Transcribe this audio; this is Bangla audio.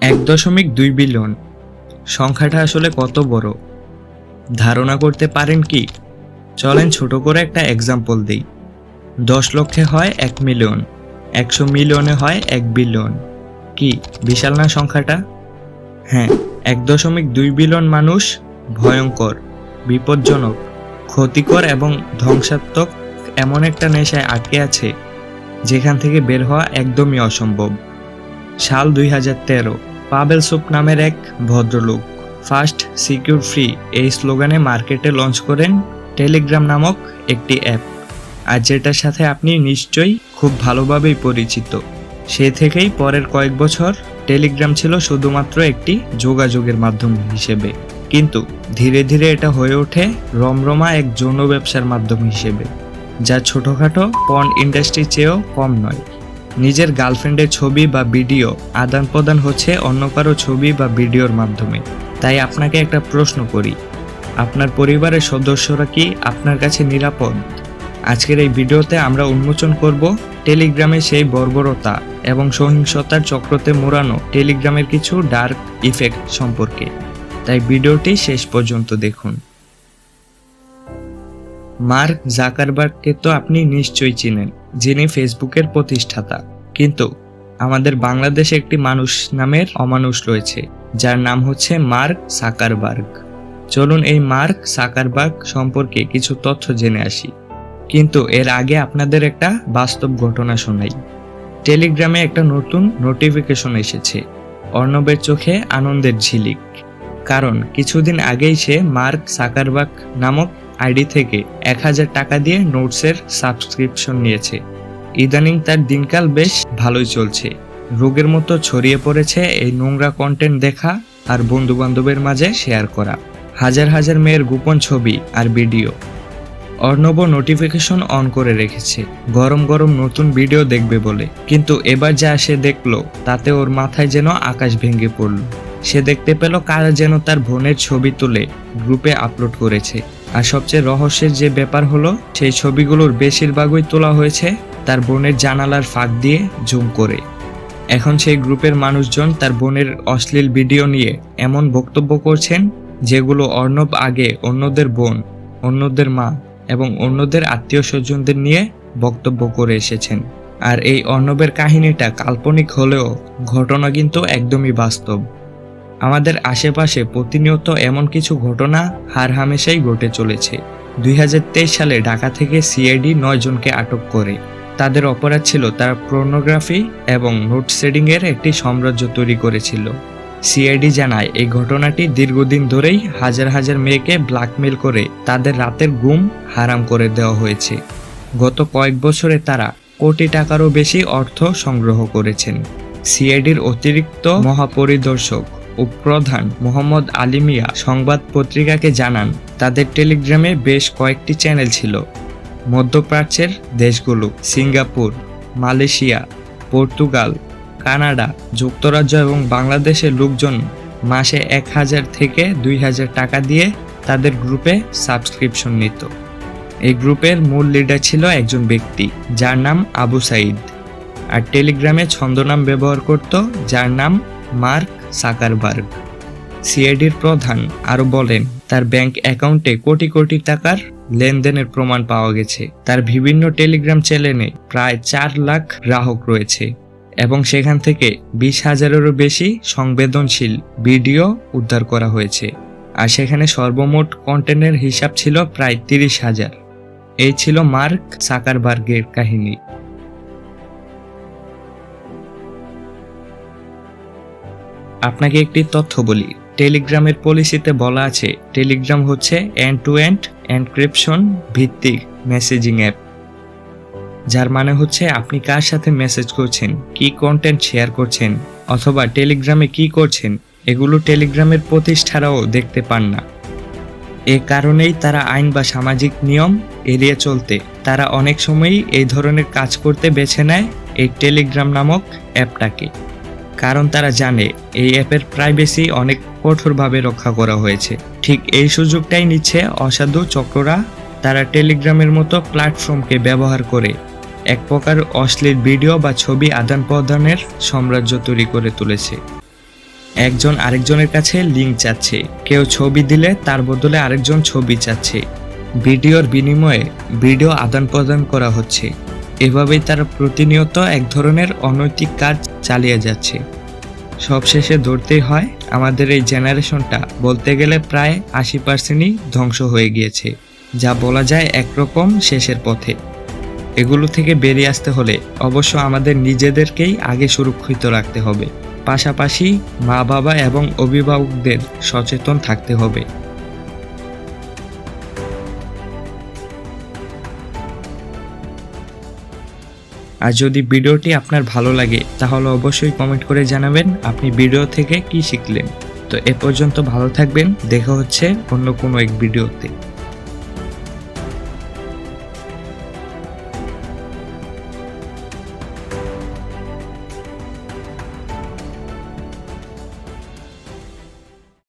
1.2 বিলিয়ন সংখ্যাটা আসলে কত বড় ধারণা করতে পারেন কি? চলেন ছোট করে একটা এক্সাম্পল দিই। 10 লক্ষে হয় 1 মিলিয়ন, 100 মিলিয়নে হয় 1 বিলিয়ন। কি বিশাল না সংখ্যাটা? হ্যাঁ, 1.2 বিলিয়ন মানুষ ভয়ঙ্কর, বিপজ্জনক, ক্ষতিকর এবং ধ্বংসাত্মক এমন একটা নেশায় আটকে আছে যেখান থেকে বের হওয়া একদমই অসম্ভব। সাল 2013, পাবেল সুপ নামের এক ভদ্রলোক ফাস্ট, সিকিউর, ফ্রি এই স্লোগানে মার্কেটে লঞ্চ করেন টেলিগ্রাম নামক একটি অ্যাপ, আর যেটার সাথে আপনি নিশ্চয়ই খুব ভালোভাবেই পরিচিত। সে থেকেই পরের কয়েক বছর টেলিগ্রাম ছিল শুধুমাত্র একটি যোগাযোগের মাধ্যম হিসেবে, কিন্তু ধীরে ধীরে এটা হয়ে ওঠে রমরমা এক যৌন ব্যবসার মাধ্যম হিসেবে, যা ছোটখাটো পর্ন ইন্ডাস্ট্রির চেয়েও কম নয়। নিজের গার্লফ্রেন্ডের ছবি বা ভিডিও আদান প্রদান হচ্ছে অন্য কারো ছবি বা ভিডিওর মাধ্যমে। তাই আপনাকে একটা প্রশ্ন করি, আপনার পরিবারের সদস্যরা কি আপনার কাছে নিরাপদ? আজকের এই ভিডিওতে আমরা উন্মোচন করব টেলিগ্রামের সেই বর্বরতা এবং সহিংসতার চক্রতে মোড়ানো টেলিগ্রামের কিছু ডার্ক ইফেক্ট সম্পর্কে। তাই ভিডিওটি শেষ পর্যন্ত দেখুন। মার্ক জাকারবার্গকে তো আপনি নিশ্চয়ই চিনেন, যিনি ফেসবুকের প্রতিষ্ঠাতা। কিন্তু আমাদের বাংলাদেশে একটি মানুষ নামের অমানুষ রয়েছে, যার নাম হচ্ছে মার্ক জাকারবার্গ। চলুন এই মার্ক জাকারবার্গ সম্পর্কে কিছু তথ্য জেনে আসি। কিন্তু এর আগে আপনাদের একটা বাস্তব ঘটনা শোনাই। টেলিগ্রামে একটা নতুন নোটিফিকেশন এসেছে। অর্ণবের চোখে আনন্দের ঝিলিক, কারণ কিছুদিন আগেই সে মার্ক জাকারবার্গ নামক আইডি থেকে 1000 টাকা দিয়ে নোটসের সাবস্ক্রিপশন নিয়েছে। ইদানিং তার দিনকাল বেশ ভালোই চলছে। রোগের মতো ছড়িয়ে পড়েছে এই নোংরা কন্টেন্ট দেখা আর বন্ধু বান্ধবের মাঝে শেয়ার করা হাজার হাজার মেয়ের গোপন ছবি আর ভিডিও। অর্ণব নোটিফিকেশন অন করে রেখেছে গরম গরম নতুন ভিডিও দেখবে বলে, কিন্তু এবার যা সে দেখলো তাতে ওর মাথায় যেন আকাশ ভেঙে পড়ল। সে দেখতে পেল কারা যেন তার বোনের ছবি তুলে গ্রুপে আপলোড করেছে। আর সবচেয়ে রহস্যের যে ব্যাপার হলো, সেই ছবিগুলোর বেশিরভাগই তোলা হয়েছে তার বোনের জানালার ফাঁক দিয়ে জুম করে। এখন সেই গ্রুপের মানুষজন তার বোনের অশ্লীল ভিডিও নিয়ে এমন বক্তব্য করছেন যেগুলো অর্ণব আগে অন্যদের বোন, অন্যদের মা এবং অন্যদের আত্মীয় স্বজনদের নিয়ে বক্তব্য করে এসেছেন। আর এই অর্ণবের কাহিনীটা কাল্পনিক হলেও ঘটনা কিন্তু একদমই বাস্তব। আমাদের আশেপাশে প্রতিনিয়ত এমন কিছু ঘটনা হারহামেশাই ঘটে চলেছে। 2023 সালে ঢাকা থেকে সিআইডি 9 জনকে আটক করে। তাদের অপরাধ ছিল তারা পর্নোগ্রাফি এবং নোট সেডিং এর একটি সাম্রাজ্য তৈরি করেছিল। সিআইডি জানায় এই ঘটনাটি দীর্ঘদিন ধরেই হাজার হাজার মেয়েকে ব্ল্যাকমেল করে তাদের রাতের ঘুম হারাম করে দেওয়া হয়েছে। গত কয়েক বছরে তারা কোটি টাকারও বেশি অর্থ সংগ্রহ করেছেন। সিআইডির অতিরিক্ত মহাপরিদর্শক ও প্রধান মোহাম্মদ আলী মিয়া সংবাদ পত্রিকাকে জানান, তাদের টেলিগ্রামে বেশ কয়েকটি চ্যানেল ছিল। মধ্যপ্রাচ্যের দেশগুলো সিঙ্গাপুর, মালয়েশিয়া, পর্তুগাল, কানাডা, যুক্তরাজ্য এবং বাংলাদেশের লোকজন মাসে 1000 থেকে 2000 টাকা দিয়ে তাদের গ্রুপে সাবস্ক্রিপশন নিত। এই গ্রুপের মূল লিডার ছিল একজন ব্যক্তি যার নাম আবু সাইদ, আর টেলিগ্রামে ছদ্মনাম ব্যবহার করত যার নাম মার্ক জাকারবার্গ। সিআইডির প্রধান আরো বলেন, তার ব্যাংক অ্যাকাউন্টে কোটি কোটি টাকার লেনদেনের প্রমাণ পাওয়া গেছে। তার বিভিন্ন টেলিগ্রাম চ্যানেলে প্রায় 4 লাখ গ্রাহক রয়েছে এবং সেখান থেকে 20,000-এরও বেশি সংবেদনশীল ভিডিও উদ্ধার করা হয়েছে। আর সেখানে সর্বমোট কন্টেন্টের হিসাব ছিল প্রায় 30,000। এই ছিল মার্ক জাকারবার্গের কাহিনী। আপনাকে একটি তথ্য বলি, টেলিগ্রামের পলিসিতে বলা আছে টেলিগ্রাম হচ্ছে এন্ড টু এন্ড এনক্রিপশন ভিত্তিক মেসেজিং অ্যাপ, যার মানে হচ্ছে আপনি কার সাথে মেসেজ করছেন, কি কন্টেন্ট শেয়ার করছেন অথবা টেলিগ্রামে কি করছেন, এগুলো টেলিগ্রামের প্রতিষ্ঠারাও দেখতে পান না। এ কারণেই তারা আইন বা সামাজিক নিয়ম এড়িয়ে চলতে তারা অনেক সময়ই এই ধরনের কাজ করতে বেছে নেয় এই টেলিগ্রাম নামক অ্যাপটাকে, কারণ তারা জানে এই অ্যাপের প্রাইভেসি অনেক কঠোরভাবে রক্ষা করা হয়েছে। ঠিক এই সুযোগটাই নিচ্ছে অসাধু চক্ররা। তারা টেলিগ্রামের মতো প্ল্যাটফর্মকে ব্যবহার করে এক প্রকার অশ্লীল ভিডিও বা ছবি আদান প্রদানের সাম্রাজ্য তৈরি করে তুলেছে। একজন আরেকজনের কাছে লিঙ্ক চাচ্ছে, কেউ ছবি দিলে তার বদলে আরেকজন ছবি চাচ্ছে, ভিডিওর বিনিময়ে ভিডিও আদান প্রদান করা হচ্ছে। এভাবেই তারা প্রতিনিয়ত এক ধরনের অনৈতিক কাজ চালিয়ে যাচ্ছে। সবশেষে ধরতেই হয় আমাদের এই জেনারেশনটা বলতে গেলে প্রায় 80%ই ধ্বংস হয়ে গিয়েছে, যা বলা যায় একরকম শেষের পথে। এগুলো থেকে বেরিয়ে আসতে হলে অবশ্য আমাদের নিজেদেরকেই আগে সুরক্ষিত রাখতে হবে, পাশাপাশি মা বাবা এবং অভিভাবকদের সচেতন থাকতে হবে। আর যদি ভিডিওটি আপনার ভালো লাগে তাহলে অবশ্যই কমেন্ট করে জানাবেন আপনি ভিডিও থেকে কি শিখলেন। তো এ পর্যন্ত ভালো থাকবেন, দেখা হচ্ছে অন্য কোনো এক ভিডিওতে।